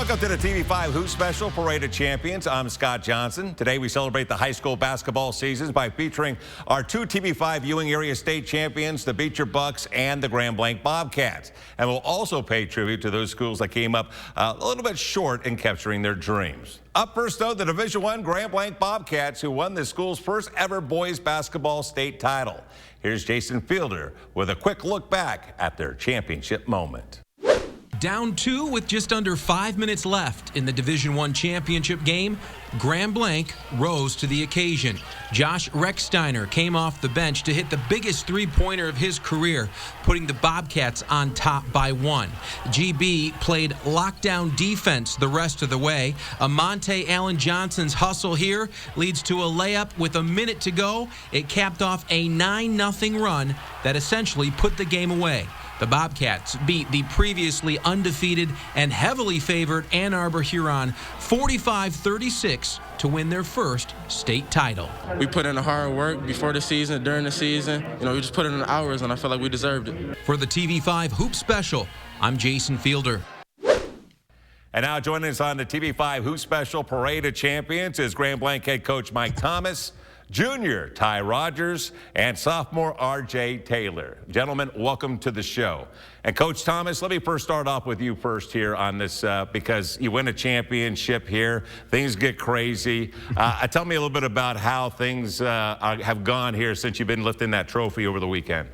Welcome to the TV5 Hoop Special Parade of Champions. I'm Scott Johnson. Today we celebrate the high school basketball seasons by featuring our two TV5 viewing area state champions, the Beecher Bucks and the Grand Blanc Bobcats. And we'll also pay tribute to those schools that came up a little bit short in capturing their dreams. Up first, though, the Division I Grand Blanc Bobcats, who won the school's first ever boys basketball state title. Here's Jason Fielder with a quick look back at their championship moment. Down 2 with just under 5 minutes left in the Division I championship game, Grand Blanc rose to the occasion. Josh Recksteiner came off the bench to hit the biggest three-pointer of his career, putting the Bobcats on top by 1. GB played lockdown defense the rest of the way. Amonte Allen Johnson's hustle here leads to a layup with a minute to go. It capped off a 9-0 run that essentially put the game away. The Bobcats beat the previously undefeated and heavily favored Ann Arbor Huron 45-36 to win their first state title. We put in the hard work before the season, during the season. We just put in the hours, and I felt like we deserved it. For the TV5 Hoop Special, I'm Jason Fielder. And now joining us on the TV5 Hoop Special Parade of Champions is Grand Blanc head coach Mike Thomas, junior Ty Rogers, and sophomore R.J. Taylor. Gentlemen, welcome to the show. And Coach Thomas, let me first start off with you first here on this because you win a championship here. Things get crazy. Tell me a little bit about how things have gone here since you've been lifting that trophy over the weekend.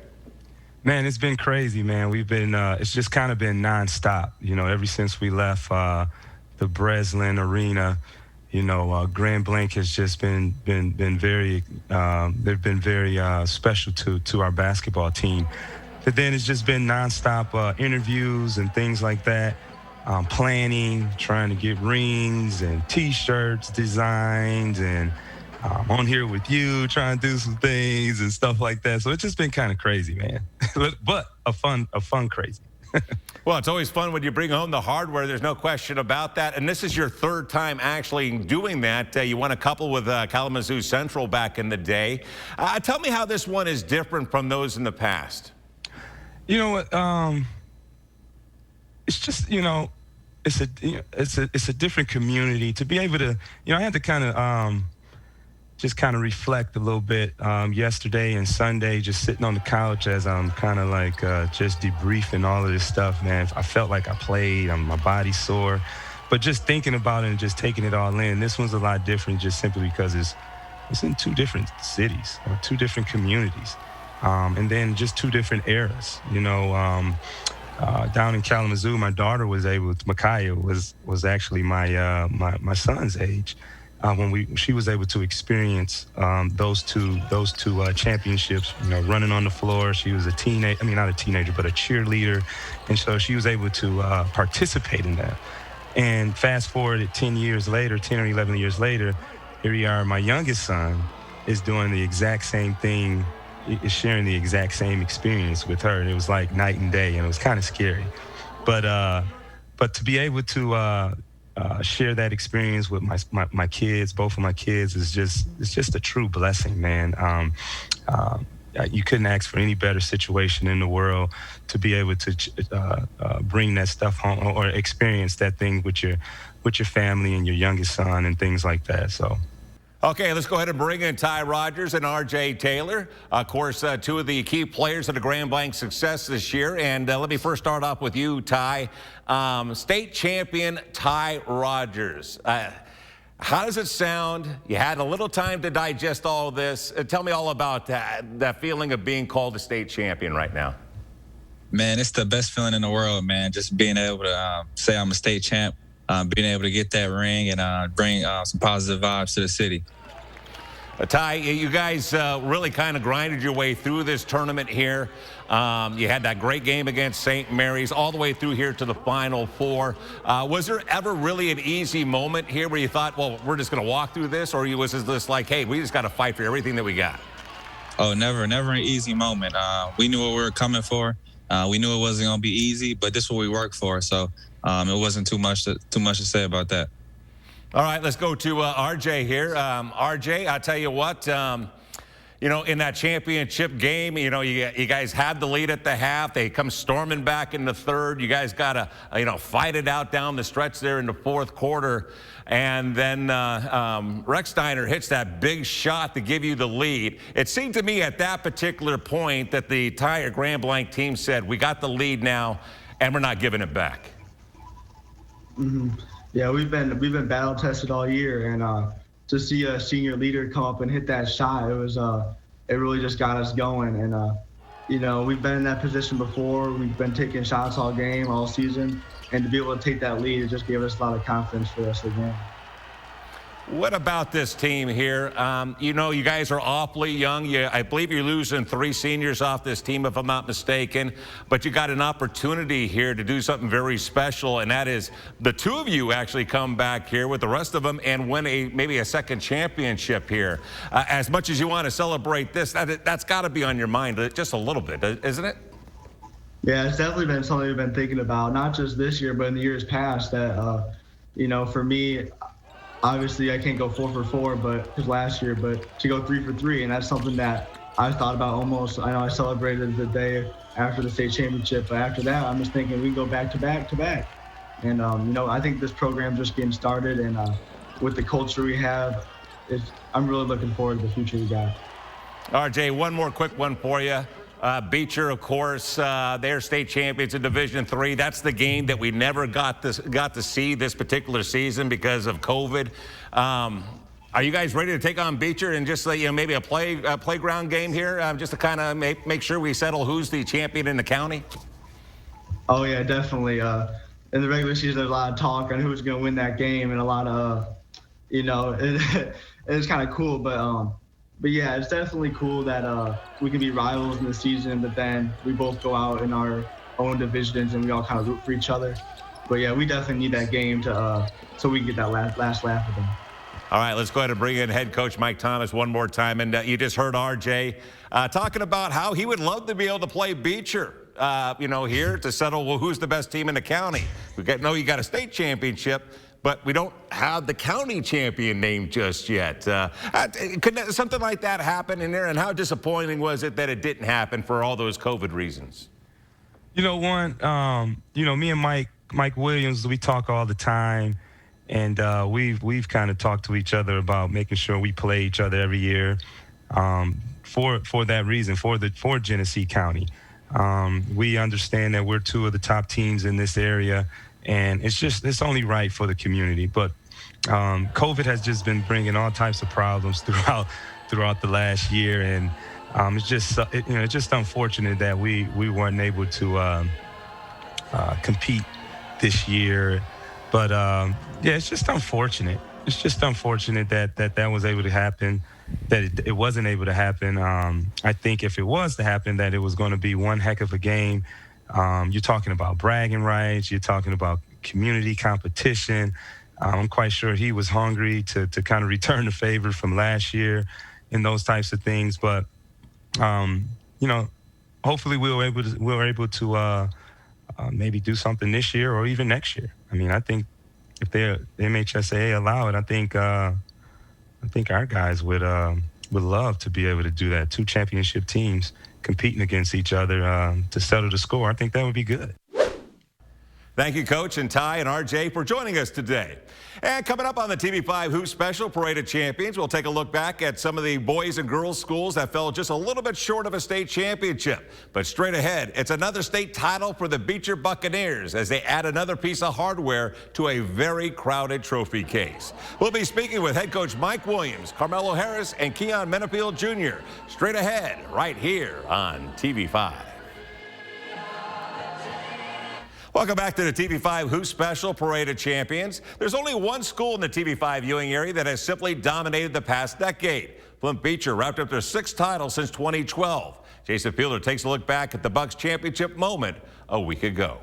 Man, it's been crazy, man. We've been, it's just kind of been nonstop, ever since we left the Breslin Arena. Grand Blanc has just been very, they've been very special to our basketball team. But then it's just been nonstop interviews and things like that, planning, trying to get rings and T-shirts designed, and on here with you, trying to do some things and stuff like that. So it's just been kind of crazy, man, but a fun crazy. Well, it's always fun when you bring home the hardware. There's no question about that. And this is your third time actually doing that. You won a couple with Kalamazoo Central back in the day. Tell me how this one is different from those in the past. You know what? It's just, it's a different community to be able to, I had to kind of just kind of reflect a little bit yesterday and Sunday, just sitting on the couch as I'm kind of like just debriefing all of this stuff, man. I felt like I played, my body's sore, but just thinking about it and just taking it all in. This one's a lot different just simply because it's in two different cities or two different communities, and then just two different eras. Down in Kalamazoo, my daughter was able to, Micaiah was actually my son's age. When she was able to experience those two championships, running on the floor. She was not a teenager, but a cheerleader, and so she was able to participate in that. And fast forward at 10 or 11 years later, here we are. My youngest son is doing the exact same thing, is sharing the exact same experience with her. And it was like night and day, and it was kind of scary. But to be able to share that experience with my kids, both of my kids, it's just a true blessing, man. You couldn't ask for any better situation in the world to be able to bring that stuff home or experience that thing with your family and your youngest son and things like that. So. Okay, let's go ahead and bring in Ty Rogers and R.J. Taylor. Of course, two of the key players of the Grand Blanc success this year. And let me first start off with you, Ty. State champion Ty Rogers. How does it sound? You had a little time to digest all of this. Tell me all about that feeling of being called a state champion right now. Man, it's the best feeling in the world, man. Just being able to say I'm a state champ. Being able to get that ring and bring some positive vibes to the city. Ty, you guys really kind of grinded your way through this tournament here. You had that great game against St. Mary's all the way through here to the Final Four. Was there ever really an easy moment here where you thought, well, we're just going to walk through this? Or was it just like, hey, we just got to fight for everything that we got? Oh, never an easy moment. We knew what we were coming for. We knew it wasn't going to be easy, but this is what we worked for. So it wasn't too much to say about that. All right, let's go to RJ here. RJ, I tell you what, in that championship game, you guys had the lead at the half. They come storming back in the third. You guys got to, fight it out down the stretch there in the fourth quarter. And then Rechsteiner hits that big shot to give you the lead. It seemed to me at that particular point that the entire Grand Blanc team said, we got the lead now, and we're not giving it back. Mm-hmm. Yeah, we've been battle tested all year, and to see a senior leader come up and hit that shot, it really just got us going. And we've been in that position before. We've been taking shots all game, all season, and to be able to take that lead, it just gave us a lot of confidence for the rest of the game. What about this team here? You guys are awfully young. I believe you're losing 3 seniors off this team, if I'm not mistaken. But you got an opportunity here to do something very special, and that is the 2 of you actually come back here with the rest of them and win maybe a second championship here. As much as you want to celebrate this, that's got to be on your mind just a little bit, isn't it? Yeah, it's definitely been something we've been thinking about, not just this year, but in the years past. That for me, obviously I can't go 4 for 4, because last year, but to go 3 for 3, and that's something that I thought about almost. I know I celebrated the day after the state championship, but after that, I'm just thinking we can go back to back to back. And I think this program's just getting started, and with the culture we have, I'm really looking forward to the future we got. RJ, one more quick one for you. Beecher, of course, they're state champions in Division III. That's the game that we never got to see this particular season because of COVID. Are you guys ready to take on Beecher and just maybe a playground game here, just to kind of make sure we settle who's the champion in the county? Oh yeah, definitely. In the regular season, there's a lot of talk on who's going to win that game, and a lot of, it's kind of cool, But yeah, it's definitely cool that we can be rivals in the season, but then we both go out in our own divisions and we all kind of root for each other. But yeah, we definitely need that game so we can get that last laugh with them. All right, let's go ahead and bring in head coach Mike Thomas one more time. And you just heard RJ talking about how he would love to be able to play Beecher, here to settle who's the best team in the county. You got a state championship, but we don't have the county champion named just yet. Could something like that happen in there? And how disappointing was it that it didn't happen for all those COVID reasons? Me and Mike Williams, we talk all the time, and we've kind of talked to each other about making sure we play each other every year for that reason, for Genesee County. We understand that we're 2 of the top teams in this area, and it's only right for the community. But COVID has just been bringing all types of problems throughout the last year, and it's just unfortunate that we weren't able to compete this year. But it's just unfortunate. It's just unfortunate that was able to happen, that it wasn't able to happen. I think if it was to happen, that it was going to be one heck of a game. You're talking about bragging rights. You're talking about community competition. I'm quite sure he was hungry to kind of return the favor from last year and those types of things. But, hopefully we were able to maybe do something this year or even next year. I mean, I think if the MHSAA allow it, I think our guys would love to be able to do that. 2 championship teams competing against each other to settle the score. I think that would be good. Thank you, Coach and Ty and RJ, for joining us today. And coming up on the TV5 Hoop Special Parade of Champions, we'll take a look back at some of the boys and girls schools that fell just a little bit short of a state championship. But straight ahead, it's another state title for the Beecher Buccaneers as they add another piece of hardware to a very crowded trophy case. We'll be speaking with head coach Mike Williams, Carmelo Harris, and Keon Minifield Jr. straight ahead right here on TV5. Welcome back to the TV5 Hoop Special Parade of Champions. There's only one school in the TV5 viewing area that has simply dominated the past decade. Flint Beecher wrapped up their 6th title since 2012. Jason Fielder takes a look back at the Bucks championship moment a week ago.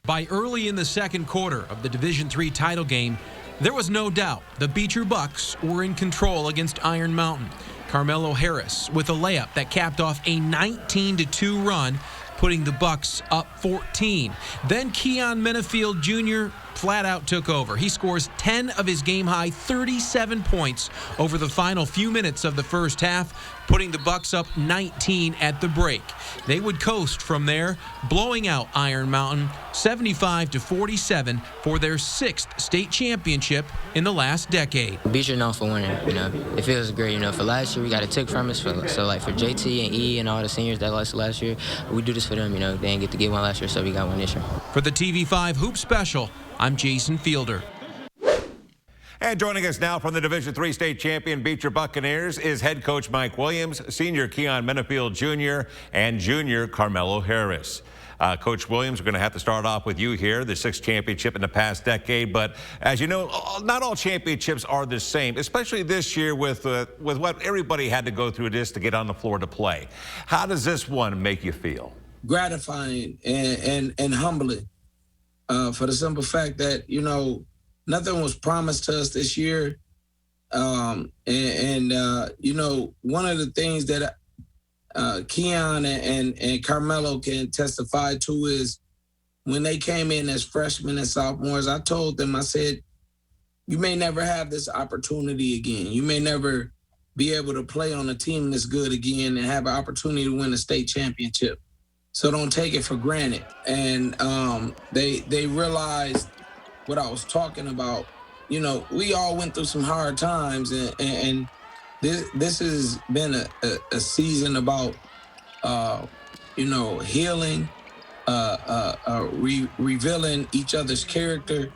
By early in the second quarter of the Division III title game, there was no doubt the Beecher Bucks were in control against Iron Mountain. Carmelo Harris with a layup that capped off a 19-2 run, putting the Bucks up 14. Then Keon Minifield Jr. flat out took over. He scores 10 of his game-high 37 points over the final few minutes of the first half, putting the Bucks up 19 at the break. They would coast from there, blowing out Iron Mountain 75-47 for their 6th state championship in the last decade. Beecher known for winning, It feels great, For last year, we got a tick from us. So, like, for JT and E and all the seniors that lost last year, we do this for them, They didn't get to get one last year, so we got one this year. For the TV5 Hoop Special, I'm Jason Fielder. And joining us now from the Division III state champion Beecher Buccaneers is head coach Mike Williams, senior Keon Minifield Jr., and junior Carmelo Harris. Coach Williams, we're going to have to start off with you here, the 6th championship in the past decade. But as you know, not all championships are the same, especially this year with what everybody had to go through this to get on the floor to play. How does this one make you feel? Gratifying and humbling for the simple fact that, nothing was promised to us this year. One of the things that Keon and Carmelo can testify to is when they came in as freshmen and sophomores, I told them, I said, you may never have this opportunity again. You may never be able to play on a team that's good again and have an opportunity to win a state championship. So don't take it for granted. And they realized what I was talking about. We all went through some hard times, and this has been a season about healing, revealing each other's character,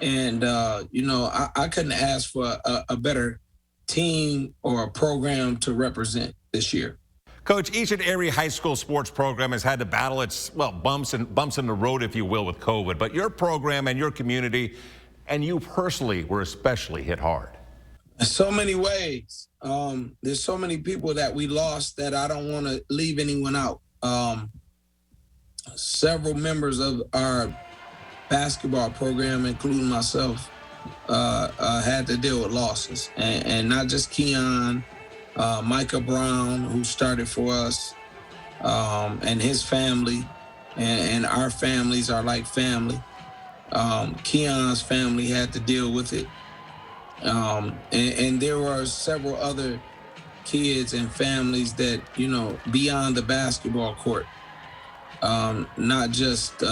and I couldn't ask for a better team or a program to represent this year. Coach, each and every high school sports program has had to battle its, bumps in the road, if you will, with COVID. But your program and your community and you personally were especially hit hard. In so many ways. There's so many people that we lost that I don't want to leave anyone out. Several members of our basketball program, including myself, had to deal with losses. And not just Keon, Micah Brown, who started for us, and his family, and our families are like family. Keon's family had to deal with it. And there were several other kids and families that, beyond the basketball court, not just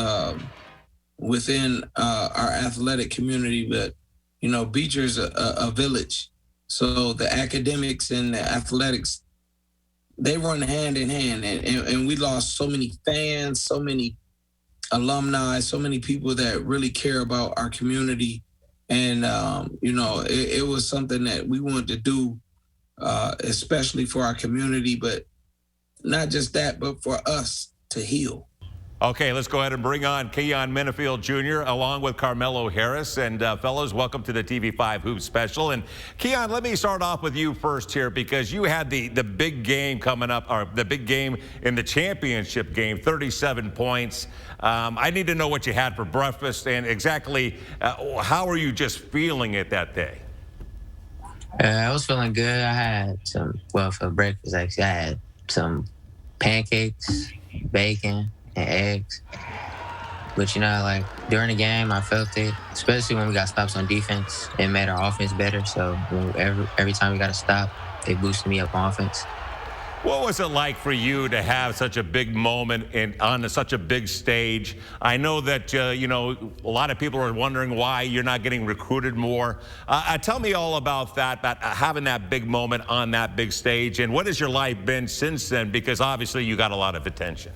within our athletic community, but, Beecher's a village. So the academics and the athletics, they run hand in hand. And we lost so many fans, so many alumni, so many people that really care about our community. And, it was something that we wanted to do, especially for our community, but not just that, but for us to heal. Okay, let's go ahead and bring on Keon Minifield Jr. along with Carmelo Harris. And fellas, welcome to the TV5 Hoop Special. And Keon, let me start off with you first here, because you had the big game coming up, or the big game in the championship game, 37 points. I need to know what you had for breakfast and exactly how are you just feeling it that day? I was feeling good. I had for breakfast, actually, I had some pancakes, bacon, and eggs. But, during the game, I felt it, especially when we got stops on defense. It made our offense better. So every time we got a stop, they boosted me up on offense. What was it like for you to have such a big moment on such a big stage? I know that, a lot of people are wondering why you're not getting recruited more. Tell me all about that, about having that big moment on that big stage. And what has your life been since then? Because obviously you got a lot of attention.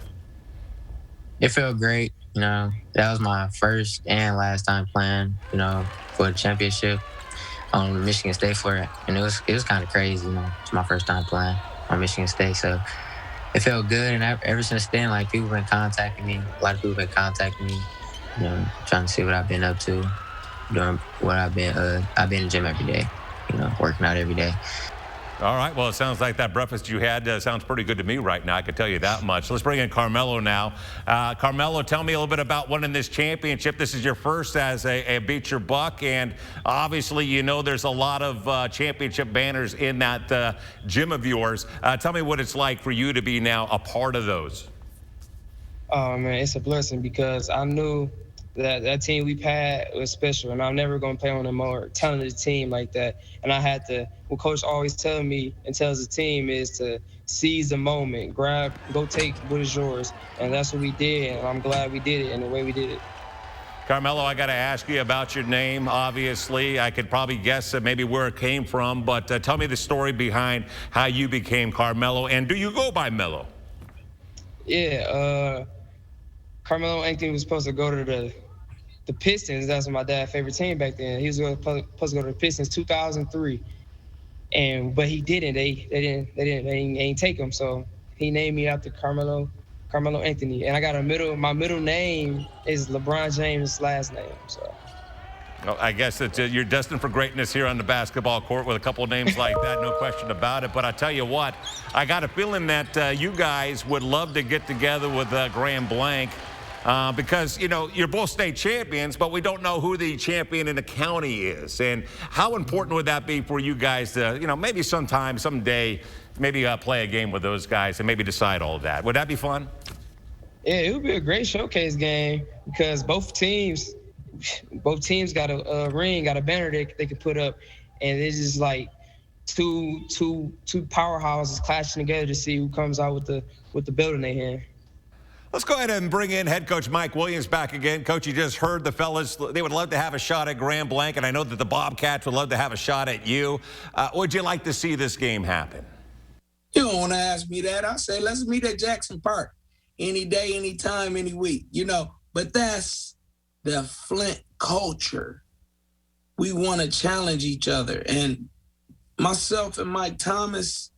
It felt great. That was my first and last time playing, for the championship on Michigan State for it. And it was kind of crazy, It's my first time playing on Michigan State. So it felt good. And ever since then, people have been contacting me. A lot of people have been contacting me, trying to see what I've been up to, doing what I've been in the gym every day, working out every day. All right, well, it sounds like that breakfast you had sounds pretty good to me right now. I can tell you that much. Let's bring in Carmelo now. Carmelo, tell me a little bit about winning this championship. This is your first as a Beecher Buck, and obviously, there's a lot of championship banners in that gym of yours. Tell me what it's like for you to be now a part of those. Oh, man, it's a blessing because I knew that team we've had was special, and I'm never going to play on a more talented team like that. And I had to, what Coach always tells me and tells the team is to seize the moment, go take what is yours. And that's what we did, and I'm glad we did it in the way we did it. Carmelo, I got to ask you about your name. Obviously, I could probably guess maybe where it came from, but tell me the story behind how you became Carmelo, and do you go by Melo? Yeah, Carmelo Anthony was supposed to go to the Pistons. That's my dad's favorite team back then. He was supposed to go to the Pistons 2003, but he didn't. They didn't take him. So he named me after Carmelo Anthony, and I got my middle name is LeBron James' last name. So. Well, I guess that you're destined for greatness here on the basketball court with a couple of names like that, no question about it. But I tell you what, I got a feeling that you guys would love to get together with Grand Blanc because, you know, you're both state champions, but we don't know who the champion in the county is. And how important would that be for you guys to, you know, maybe someday, maybe play a game with those guys and maybe decide all of that? Would that be fun? Yeah, it would be a great showcase game because both teams got a ring, got a banner they could put up, and it's just like two powerhouses clashing together to see who comes out with the belt in their hand. Let's go ahead and bring in head coach Mike Williams back again. Coach, you just heard the fellas. They would love to have a shot at Grand Blanc, and I know that the Bobcats would love to have a shot at you. Would you like to see this game happen? You don't want to ask me that. I say, let's meet at Jackson Park any day, any time, any week, you know. But that's the Flint culture. We want to challenge each other. And myself and Mike Thomas,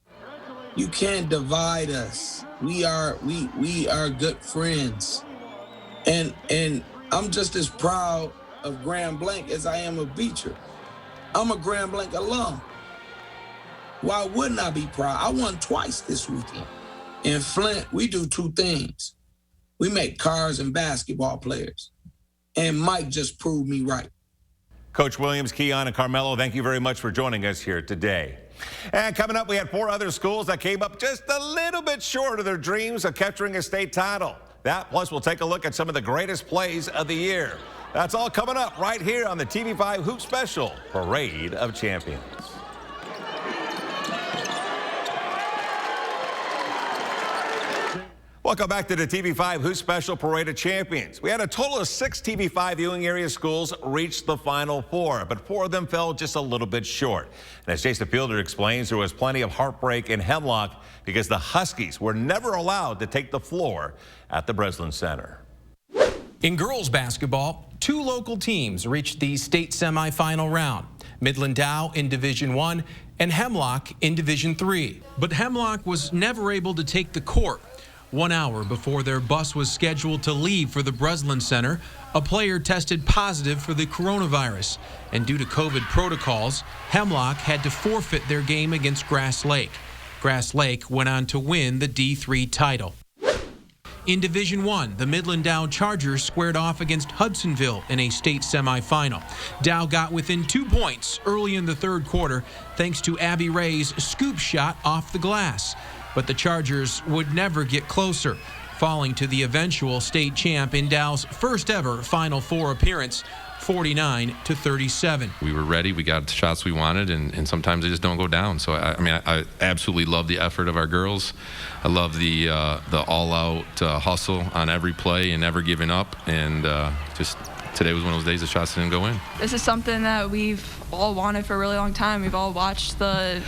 you can't divide us. We are good friends. And I'm just as proud of Grand Blanc as I am of Beecher. I'm a Grand Blanc alum. Why wouldn't I be proud? I won twice this weekend. In Flint, we do two things. We make cars and basketball players. And Mike just proved me right. Coach Williams, Keon, and Carmelo, thank you very much for joining us here today. And coming up, we had 4 other schools that came up just a little bit short of their dreams of capturing a state title. That, plus we'll take a look at some of the greatest plays of the year. That's all coming up right here on the TV5 Hoop Special Parade of Champions. Welcome back to the TV5 Hoop Special Parade of Champions. We had a total of 6 TV5 viewing area schools reach the Final Four, but 4 of them fell just a little bit short. And as Jason Fielder explains, there was plenty of heartbreak in Hemlock because the Huskies were never allowed to take the floor at the Breslin Center. In girls basketball, 2 local teams reached the state semifinal round. Midland Dow in Division I and Hemlock in Division III. But Hemlock was never able to take the court. 1 hour before their bus was scheduled to leave for the Breslin Center, a player tested positive for the coronavirus. And due to COVID protocols, Hemlock had to forfeit their game against Grass Lake. Grass Lake went on to win the D3 title. In Division I, the Midland Dow Chargers squared off against Hudsonville in a state semifinal. Dow got within 2 points early in the third quarter thanks to Abby Ray's scoop shot off the glass. But the Chargers would never get closer, falling to the eventual state champ in Dow's first ever Final Four appearance, 49-37. We were ready. We got the shots we wanted, and sometimes they just don't go down. So, I absolutely love the effort of our girls. I love the all-out hustle on every play and never giving up. And just today was one of those days the shots didn't go in. This is something that we've all wanted for a really long time. We've all watched the,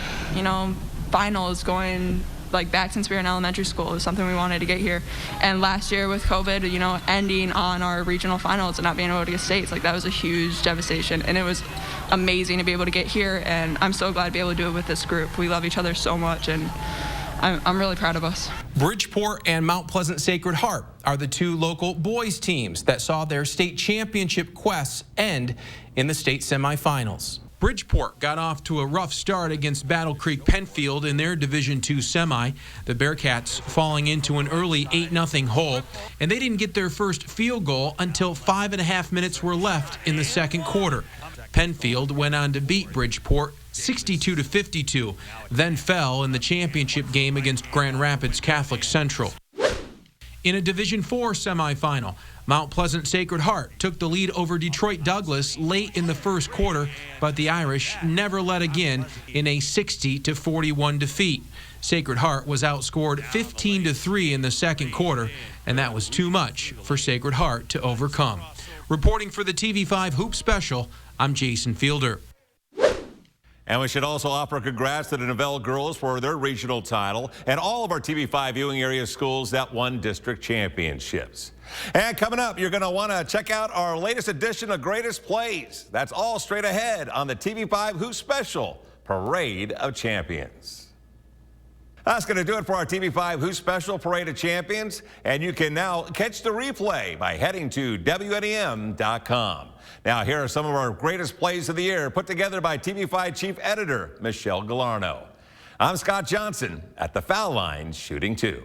finals going back since we were in elementary school. It was something we wanted to get here. And last year with COVID, ending on our regional finals and not being able to get states, that was a huge devastation. And it was amazing to be able to get here. And I'm so glad to be able to do it with this group. We love each other so much, and I'm really proud of us. Bridgeport and Mount Pleasant Sacred Heart are the 2 local boys teams that saw their state championship quests end in the state semifinals. Bridgeport got off to a rough start against Battle Creek Penfield in their Division II semi, the Bearcats falling into an early 8-0 hole, and they didn't get their first field goal until 5.5 minutes were left in the second quarter. Penfield went on to beat Bridgeport 62-52, then fell in the championship game against Grand Rapids Catholic Central. In a Division IV semifinal, Mount Pleasant Sacred Heart took the lead over Detroit Douglas late in the first quarter, but the Irish never led again in a 60-41 defeat. Sacred Heart was outscored 15-3 in the second quarter, and that was too much for Sacred Heart to overcome. Reporting for the TV5 Hoop Special, I'm Jason Fielder. And we should also offer congrats to the Novell girls for their regional title and all of our TV5 viewing area schools that won district championships. And coming up, you're going to want to check out our latest edition of Greatest Plays. That's all straight ahead on the TV5 Hoop Special Parade of Champions. That's going to do it for our TV5 Hoop Special Parade of Champions. And you can now catch the replay by heading to WNEM.com. Now, here are some of our greatest plays of the year put together by TV5 Chief Editor Michelle Galarno. I'm Scott Johnson at the foul line shooting 2.